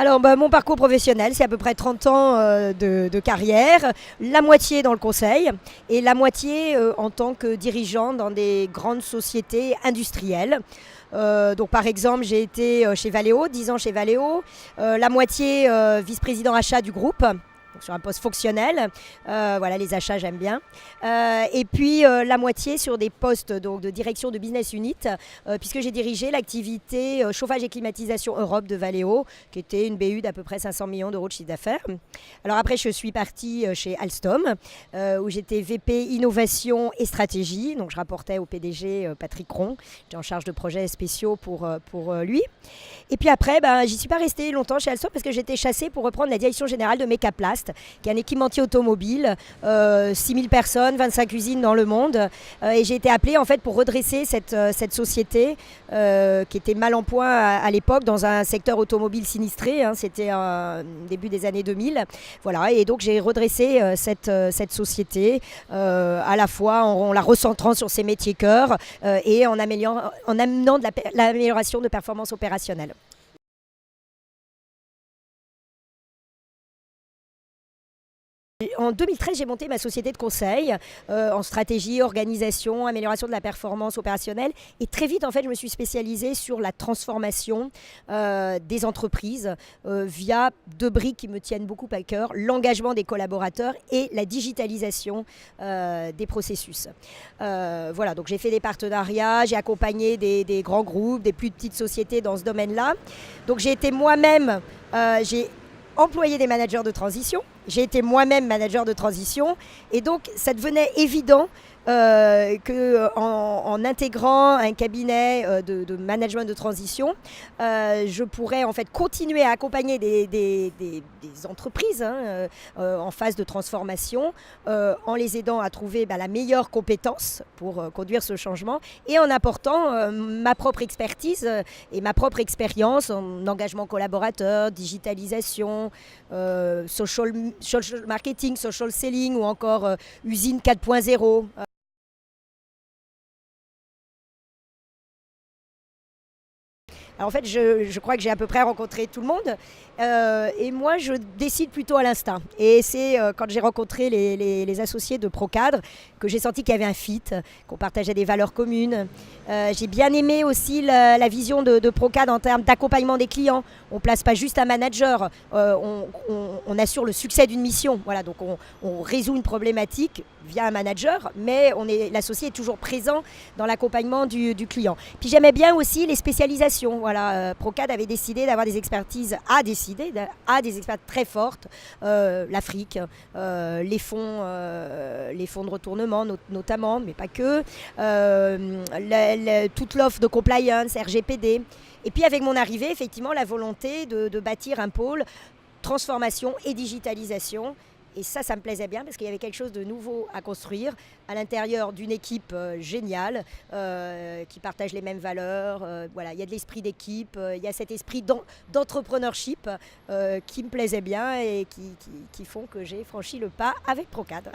Alors, mon parcours professionnel, c'est à peu près 30 ans de carrière, la moitié dans le conseil et la moitié en tant que dirigeant dans des grandes sociétés industrielles. Donc par exemple, j'ai été chez Valeo, 10 ans chez Valeo, la moitié vice-président achat du groupe. Donc sur un poste fonctionnel, voilà, les achats j'aime bien. Et puis la moitié sur des postes donc, de direction de business unit, puisque j'ai dirigé l'activité chauffage et climatisation Europe de Valeo, qui était une BU d'à peu près 500 millions d'euros de chiffre d'affaires. Alors après, je suis partie chez Alstom, où j'étais VP innovation et stratégie. Donc je rapportais au PDG Patrick Ron. J'étais en charge de projets spéciaux pour lui. Et puis après, j'y suis pas restée longtemps chez Alstom parce que j'étais chassée pour reprendre la direction générale de Mecaplast, qui est un équipementier automobile, 6000 personnes, 25 usines dans le monde. Et j'ai été appelée en fait pour redresser cette société qui était mal en point à l'époque dans un secteur automobile sinistré. C'était début des années 2000. Voilà, et donc j'ai redressé cette société à la fois en la recentrant sur ses métiers cœur et en amenant de l'amélioration de performance opérationnelle. En 2013, j'ai monté ma société de conseil en stratégie, organisation, amélioration de la performance opérationnelle. Et très vite, en fait, je me suis spécialisée sur la transformation des entreprises via deux briques qui me tiennent beaucoup à cœur, l'engagement des collaborateurs et la digitalisation des processus. Voilà, donc j'ai fait des partenariats, j'ai accompagné des grands groupes, des plus petites sociétés dans ce domaine-là. Donc j'ai été moi-même, j'ai employé des managers de transition. J'ai été moi-même manager de transition et donc ça devenait évident qu'en intégrant un cabinet de management de transition, je pourrais en fait continuer à accompagner des entreprises en phase de transformation en les aidant à trouver la meilleure compétence pour conduire ce changement et en apportant ma propre expertise et ma propre expérience en engagement collaborateur, digitalisation, social marketing, social selling ou encore usine 4.0. Alors en fait, je crois que j'ai à peu près rencontré tout le monde. Et moi, je décide plutôt à l'instinct. Et c'est quand j'ai rencontré les associés de Procadre que j'ai senti qu'il y avait un fit, qu'on partageait des valeurs communes. J'ai bien aimé aussi la vision de Procadre en termes d'accompagnement des clients. On ne place pas juste un manager, on assure le succès d'une mission. Voilà, donc on résout une problématique via un manager, mais l'associé est toujours présent dans l'accompagnement du client. Puis j'aimais bien aussi les spécialisations. Voilà, Procad avait décidé d'avoir des expertises, des expertises très fortes, l'Afrique, les fonds de retournement notamment, mais pas que, toute l'offre de compliance, RGPD. Et puis avec mon arrivée, effectivement, la volonté de bâtir un pôle transformation et digitalisation. Et ça me plaisait bien parce qu'il y avait quelque chose de nouveau à construire à l'intérieur d'une équipe géniale qui partage les mêmes valeurs. Voilà, il y a de l'esprit d'équipe, il y a cet esprit d'entrepreneurship qui me plaisait bien et qui font que j'ai franchi le pas avec Procadre.